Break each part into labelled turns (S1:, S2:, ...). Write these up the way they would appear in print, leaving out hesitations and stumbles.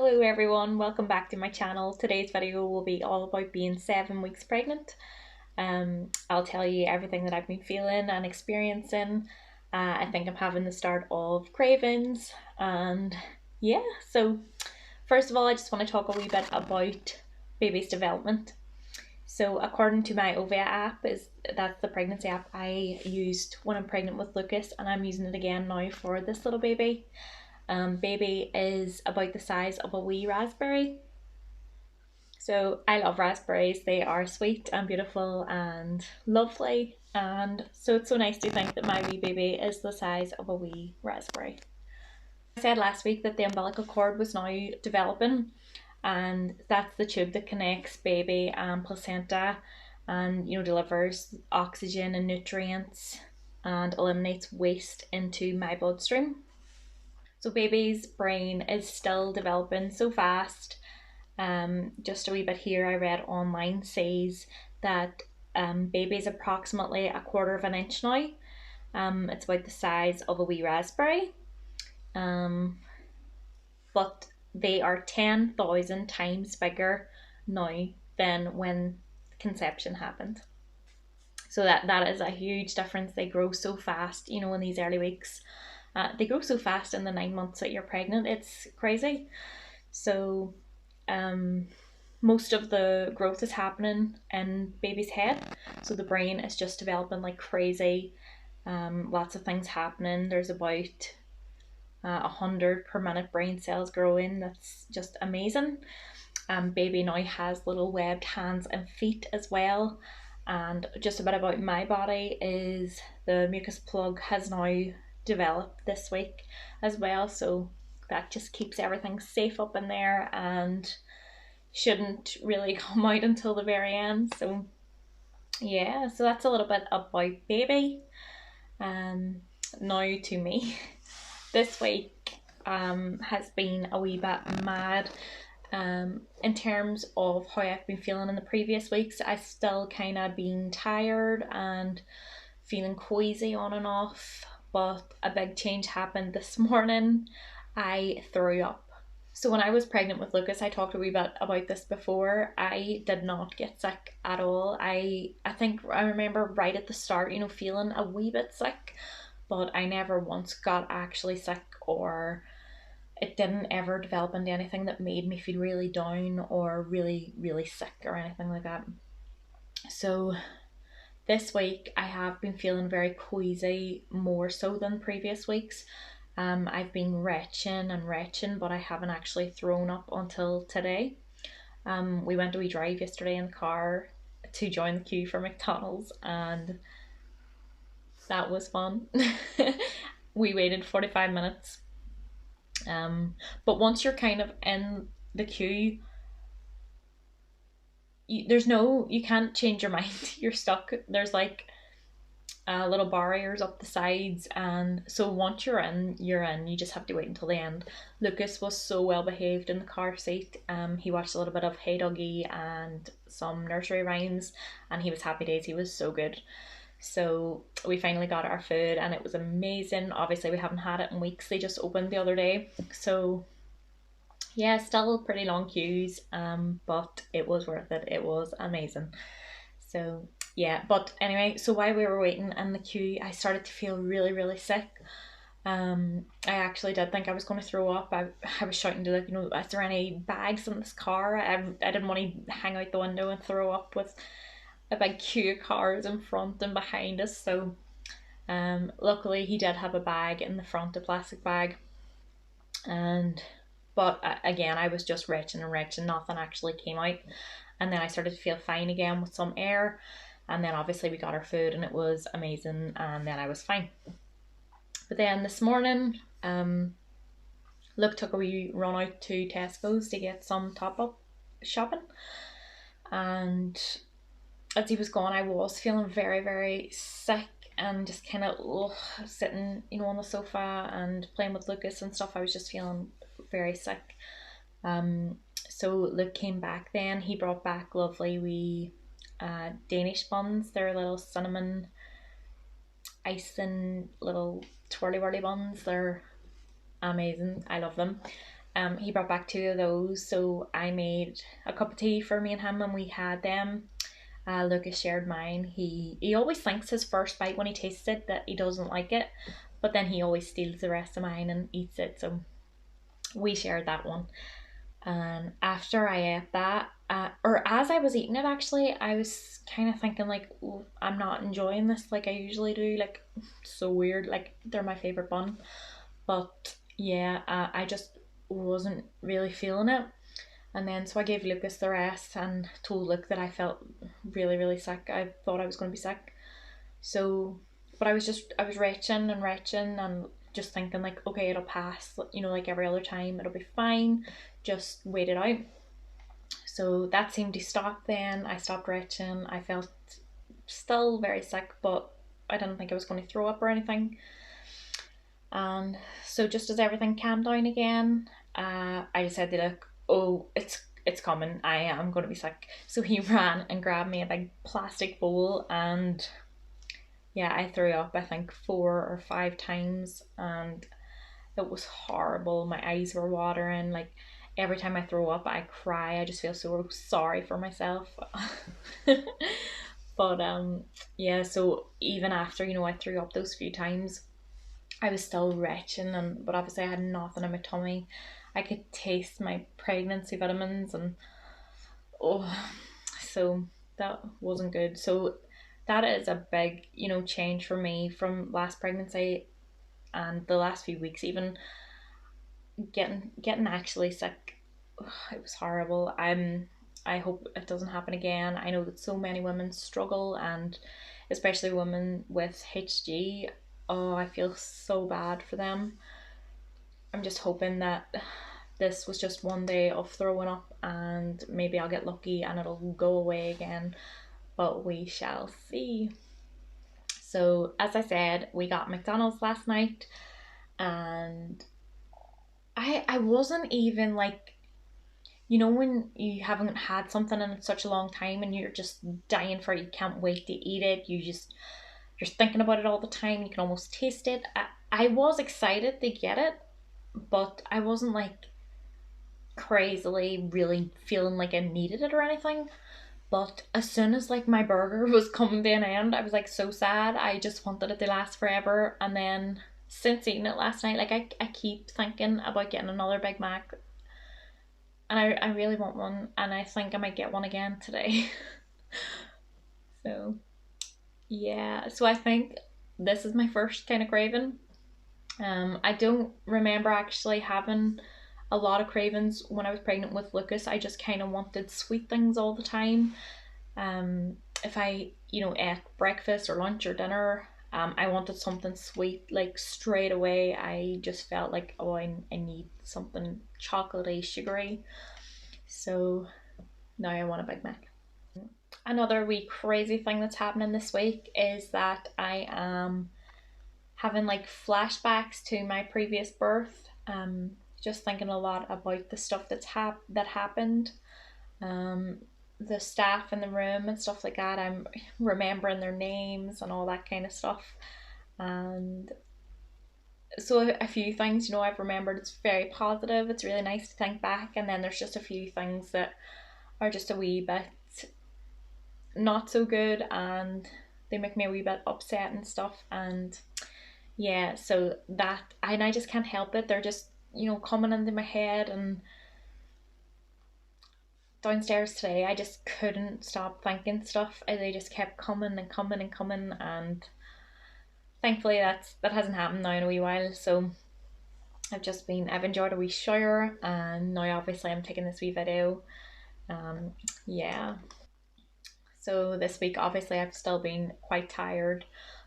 S1: Hello everyone, welcome back to my channel. Today's video will be all about being 7 weeks pregnant. I'll tell you everything that I've been feeling and experiencing. I think I'm having the start of cravings and yeah, so first of all I just want to talk a wee bit about baby's development. So according to my Ovia app, that's the pregnancy app I used when I'm pregnant with Lucas, and I'm using it again now for this little baby. Baby is about the size of a wee raspberry. So I love raspberries. They are sweet and beautiful and lovely. And so it's so nice to think that my wee baby is the size of a wee raspberry. I said last week that the umbilical cord was now developing, and that's the tube that connects baby and placenta and delivers oxygen and nutrients and eliminates waste into my bloodstream. So baby's brain is still developing so fast. Just a wee bit here I read online says that baby's approximately a quarter of an inch now. It's about the size of a wee raspberry. But they are 10,000 times bigger now than when conception happened. So that is a huge difference. They grow so fast, in these early weeks. They grow so fast in the 9 months that you're pregnant. It's crazy. So most of the growth is happening in baby's head. So the brain is just developing like crazy. Lots of things happening. There's about 100 per minute brain cells growing. That's just amazing. Baby now has little webbed hands and feet as well. And just a bit about my body is the mucus plug has now developed this week as well, so that just keeps everything safe up in there and shouldn't really come out until the very end. So yeah, so that's a little bit about baby. Now to me. This week has been a wee bit mad. In terms of how I've been feeling in the previous weeks, I still kind of been tired and feeling queasy on and off, but a big change happened this morning. I threw up. So when I was pregnant with Lucas, I talked a wee bit about this before. I did not get sick at all. I think I remember right at the start, feeling a wee bit sick, but I never once got actually sick, or it didn't ever develop into anything that made me feel really down or really, really sick or anything like that. So this week I have been feeling very queasy, more so than previous weeks. I've been retching, but I haven't actually thrown up until today. We went a wee drive yesterday in the car to join the queue for McDonald's, and that was fun. We waited 45 minutes. But once you're kind of in the queue, you can't change your mind. You're stuck. There's like little barriers up the sides, and so once you're in, you're in. You just have to wait until the end. Lucas was so well behaved in the car seat. He watched a little bit of Hey Doggy and some nursery rhymes, and he was happy days. He was so good. So we finally got our food and it was amazing. Obviously we haven't had it in weeks. They just opened the other day. So yeah, still pretty long queues, but it was worth it. It was amazing. So yeah, but anyway, so while we were waiting in the queue, I started to feel really, really sick. I actually did think I was going to throw up. I was shouting to is there any bags in this car? I didn't want to hang out the window and throw up with a big queue of cars in front and behind us. So luckily he did have a bag in the front, a plastic bag. But again, I was just retching and retching. Nothing actually came out. And then I started to feel fine again with some air. And then obviously we got our food and it was amazing. And then I was fine. But then this morning, Luke took a wee run out to Tesco's to get some top-up shopping. And as he was gone, I was feeling very, very sick and just kind of sitting, on the sofa and playing with Lucas and stuff. I was just feeling very sick. So Luke came back then. He brought back lovely wee Danish buns. They're little cinnamon icing little twirly whirly buns. They're amazing. I love them. He brought back two of those, so I made a cup of tea for me and him, and we had them. Lucas shared mine. He always thinks his first bite when he tastes it that he doesn't like it, but then he always steals the rest of mine and eats it. So we shared that one. And after I ate that, or as I was eating it, actually, I was kind of thinking like, "Ooh, I'm not enjoying this like I usually do. Like, so weird. Like they're my favorite bun, but yeah, I just wasn't really feeling it. And then so I gave Lucas the rest and told Luke that I felt really, really sick. I thought I was going to be sick. So, but I was retching and just thinking like, okay, it'll pass, you know, like every other time, it'll be fine. Just wait it out. So that seemed to stop then. I stopped retching. I felt still very sick, but I didn't think I was going to throw up or anything. And so just as everything calmed down again, I just said to Luke, oh, it's coming. I am going to be sick. So he ran and grabbed me a big plastic bowl, and yeah, I threw up I think 4 or 5 times, and it was horrible. My eyes were watering. Like every time I throw up, I cry. I just feel so sorry for myself. But yeah. So even after I threw up those few times, I was still retching, and but obviously I had nothing in my tummy. I could taste my pregnancy vitamins, and oh, so that wasn't good. So that is a big, change for me from last pregnancy and the last few weeks. Even getting actually sick, it was horrible. I hope it doesn't happen again. I know that so many women struggle, and especially women with HG. Oh, I feel so bad for them. I'm just hoping that this was just one day of throwing up and maybe I'll get lucky and it'll go away again, but we shall see. So, as I said, we got McDonald's last night, and I wasn't even like, when you haven't had something in such a long time and you're just dying for it, you can't wait to eat it, you're thinking about it all the time, you can almost taste it. I was excited to get it, but I wasn't like crazily really feeling like I needed it or anything. But as soon as like my burger was coming to an end, I was like so sad. I just wanted it to last forever. And then since eating it last night, like I keep thinking about getting another Big Mac. And I really want one, and I think I might get one again today. So yeah. So I think this is my first kind of craving. I don't remember actually having a lot of cravings when I was pregnant with Lucas. I just kind of wanted sweet things all the time. If I, ate breakfast or lunch or dinner, I wanted something sweet like straight away. I just felt like, oh, I need something chocolatey, sugary. So now I want a Big Mac. Another wee crazy thing that's happening this week is that I am having like flashbacks to my previous birth. Just thinking a lot about the stuff that happened. Um, the staff in the room and stuff like that. I'm remembering their names and all that kind of stuff. And so a few things, I've remembered. It's very positive. It's really nice to think back, and then there's just a few things that are just a wee bit not so good, and they make me a wee bit upset and stuff. And yeah, so that, and I just can't help it. They're just, coming into my head. And downstairs today, I just couldn't stop thinking stuff. They just kept coming and coming and coming, and thankfully that hasn't happened now in a wee while. So I've enjoyed a wee shower, and now obviously I'm taking this wee video. Yeah. So this week, obviously, I've still been quite tired,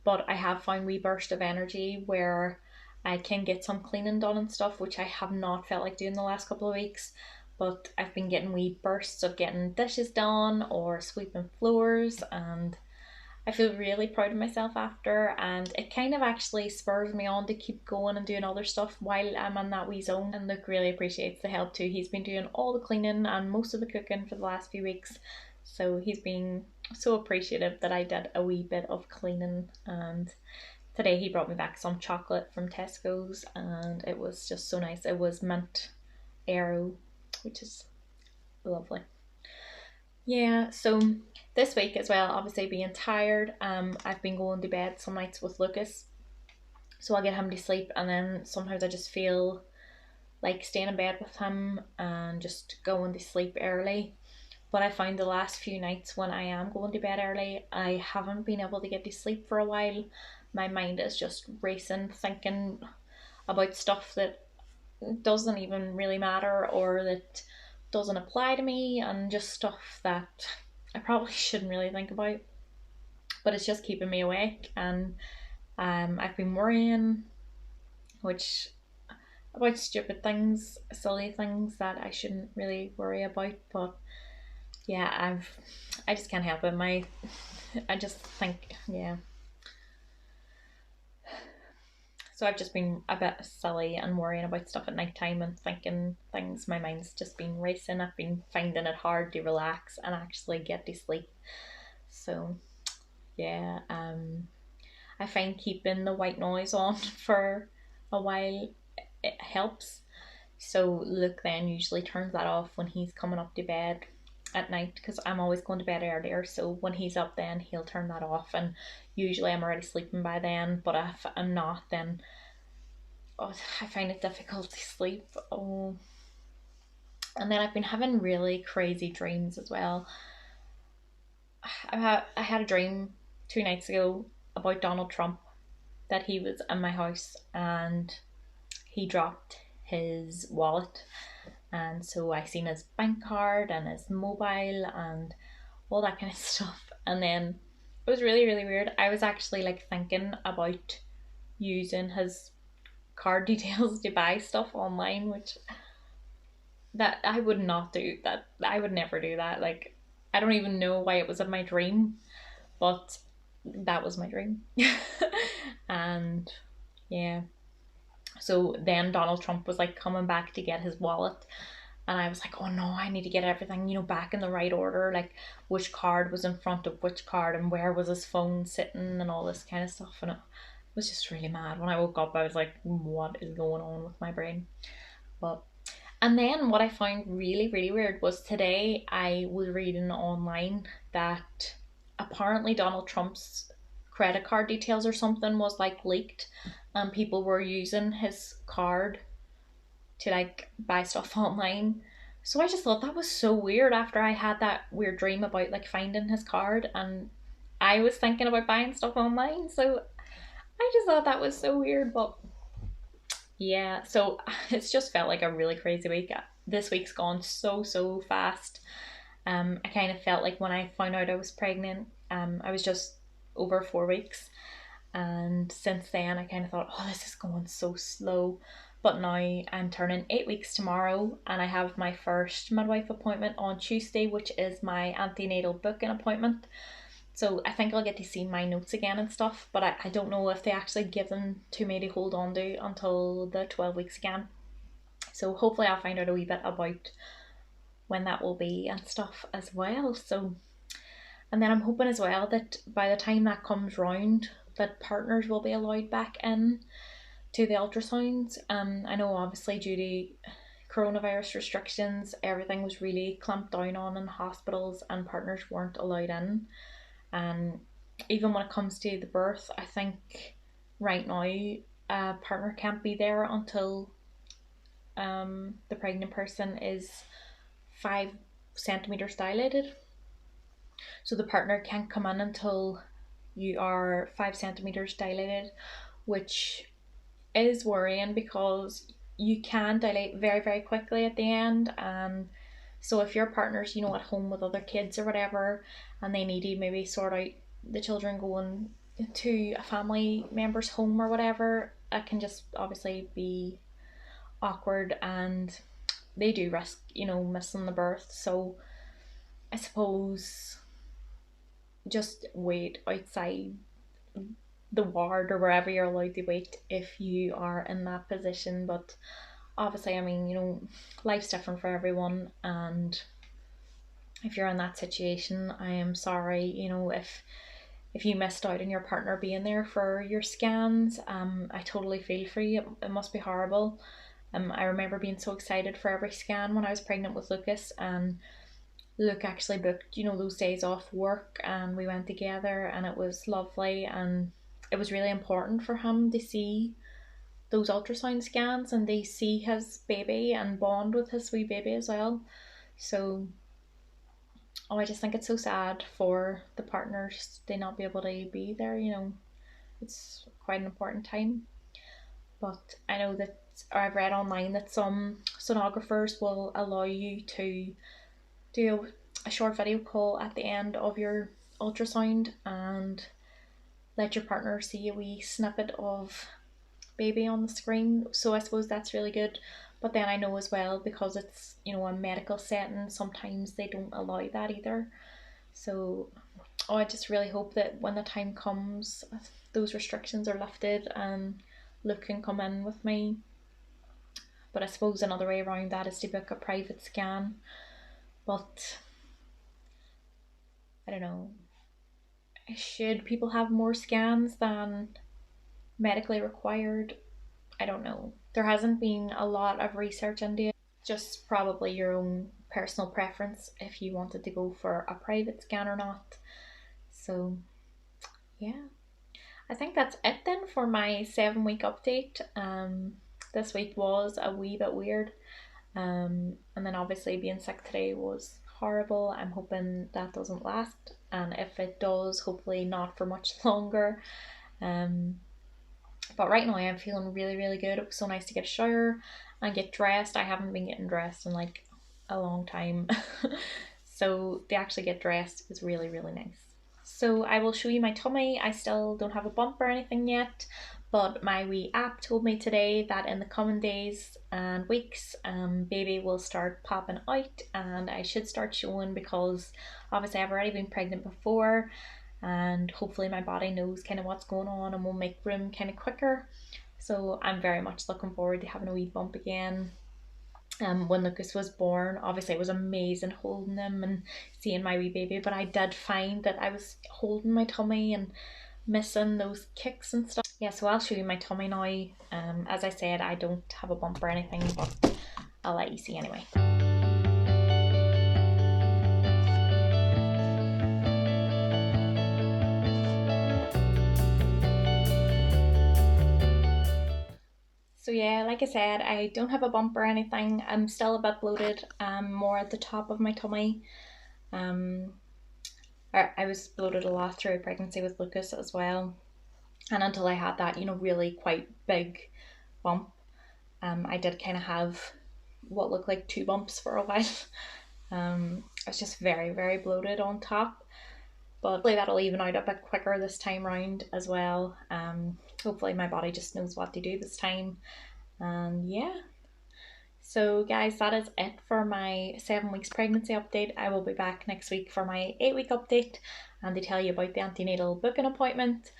S1: but I have found wee burst of energy where I can get some cleaning done and stuff, which I have not felt like doing the last couple of weeks. But I've been getting wee bursts of getting dishes done or sweeping floors, and I feel really proud of myself after. And it kind of actually spurs me on to keep going and doing other stuff while I'm in that wee zone. And Luke really appreciates the help too. He's been doing all the cleaning and most of the cooking for the last few weeks. So he's been so appreciative that I did a wee bit of cleaning. And today he brought me back some chocolate from Tesco's, and it was just so nice. It was mint Aero, which is lovely. Yeah, so this week as well, obviously being tired, I've been going to bed some nights with Lucas, so I'll get him to sleep, and then sometimes I just feel like staying in bed with him and just going to sleep early. But I find the last few nights when I am going to bed early, I haven't been able to get to sleep for a while. My mind is just racing, thinking about stuff that doesn't even really matter or that doesn't apply to me, and just stuff that I probably shouldn't really think about. But it's just keeping me awake, and I've been worrying, which about stupid things, silly things that I shouldn't really worry about. But yeah, I just can't help it. I just think, yeah. So I've just been a bit silly and worrying about stuff at night time and thinking things. My mind's just been racing. I've been finding it hard to relax and actually get to sleep. So yeah, I find keeping the white noise on for a while, it helps. So Luke then usually turns that off when he's coming up to bed at night, because I'm always going to bed earlier. So when he's up, then he'll turn that off, and usually I'm already sleeping by then. But if I'm not, then I find it difficult to sleep. Oh, and then I've been having really crazy dreams as well. I had a dream 2 nights ago about Donald Trump, that he was in my house and he dropped his wallet, and so I seen his bank card and his mobile and all that kind of stuff. And then it was really, really weird. I was actually like thinking about using his card details to buy stuff online, which that I would not do. That I would never do that. Like, I don't even know why it was in my dream, but that was my dream. And yeah, so then Donald Trump was like coming back to get his wallet, and I was like, oh no, I need to get everything, back in the right order, like which card was in front of which card and where was his phone sitting and all this kind of stuff. And it was just really mad. When I woke up, I was like, what is going on with my brain? But and then what I found really, really weird was today I was reading online that apparently Donald Trump's credit card details or something was like leaked, and people were using his card to like buy stuff online. So I just thought that was so weird after I had that weird dream about like finding his card, and I was thinking about buying stuff online. So I just thought that was so weird. But yeah, so it's just felt like a really crazy week. This week's gone so, so fast. I kind of felt like when I found out I was pregnant, I was just over 4 weeks. And since then, I kind of thought, oh, this is going so slow. But now I'm turning 8 weeks tomorrow, and I have my first midwife appointment on Tuesday, which is my antenatal booking appointment. So I think I'll get to see my notes again and stuff, but I don't know if they actually give them to me to hold on to until the 12 weeks again. So hopefully I'll find out a wee bit about when that will be and stuff as well. So, and then I'm hoping as well that by the time that comes round, that partners will be allowed back in to the ultrasounds. I know obviously due to coronavirus restrictions, everything was really clamped down on in hospitals and partners weren't allowed in. And even when it comes to the birth, I think right now a partner can't be there until the pregnant person is 5 centimeters dilated. So the partner can't come in until you are 5 centimeters dilated, which is worrying because you can dilate very, very quickly at the end. And so if your partner's, at home with other kids or whatever, and they need to maybe sort out the children going to a family member's home or whatever, it can just obviously be awkward, and they do risk, missing the birth. So I suppose just wait outside the ward or wherever you're allowed to wait if you are in that position. But obviously, I mean, life's different for everyone, and if you're in that situation, I am sorry, if you missed out on your partner being there for your scans. I totally feel for you. It must be horrible. I remember being so excited for every scan when I was pregnant with Lucas, and Luke actually booked, those days off work, and we went together, and it was lovely. And it was really important for him to see those ultrasound scans and they see his baby and bond with his wee baby as well. So, I just think it's so sad for the partners to not be able to be there. It's quite an important time. But I know that, or I've read online that some sonographers will allow you to do a short video call at the end of your ultrasound and let your partner see a wee snippet of baby on the screen. So I suppose that's really good. But then I know as well, because it's, a medical setting, sometimes they don't allow that either. So, I just really hope that when the time comes, those restrictions are lifted and Luke can come in with me. But I suppose another way around that is to book a private scan. But I don't know. Should people have more scans than medically required? I don't know. There hasn't been a lot of research into it. Just probably your own personal preference if you wanted to go for a private scan or not. So, yeah. I think that's it then for my 7 week update. This week was a wee bit weird. And then obviously being sick today was horrible. I'm hoping that doesn't last. And if it does, hopefully not for much longer. But right now I'm feeling really, really good. It was so nice to get a shower and get dressed. I haven't been getting dressed in like a long time. So to actually get dressed is really, really nice. So I will show you my tummy. I still don't have a bump or anything yet, but my wee app told me today that in the coming days and weeks, baby will start popping out and I should start showing, because obviously I've already been pregnant before, and hopefully my body knows kind of what's going on and will make room kind of quicker. So I'm very much looking forward to having a wee bump again. When Lucas was born, obviously it was amazing holding him and seeing my wee baby, but I did find that I was holding my tummy and missing those kicks and stuff. Yeah, so I'll show you my tummy now. As I said, I don't have a bump or anything, but I'll let you see anyway. So yeah, like I said, I don't have a bump or anything. I'm still a bit bloated, more at the top of my tummy. I was bloated a lot through pregnancy with Lucas as well. And until I had that, really quite big bump, I did kind of have what looked like two bumps for a while. I was just very, very bloated on top. But hopefully that'll even out a bit quicker this time round as well. Hopefully my body just knows what to do this time. And yeah. So guys, that is it for my 7 weeks pregnancy update. I will be back next week for my 8 week update and to tell you about the antenatal booking appointment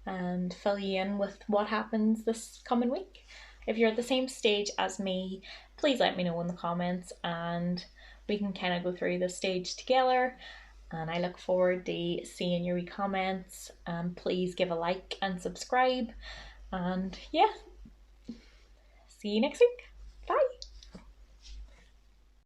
S1: and fill you in with what happens this coming week. If you're at the same stage as me, please let me know in the comments and we can kind of go through this stage together. And I look forward to seeing your comments. Please give a like and subscribe. And yeah, see you next week.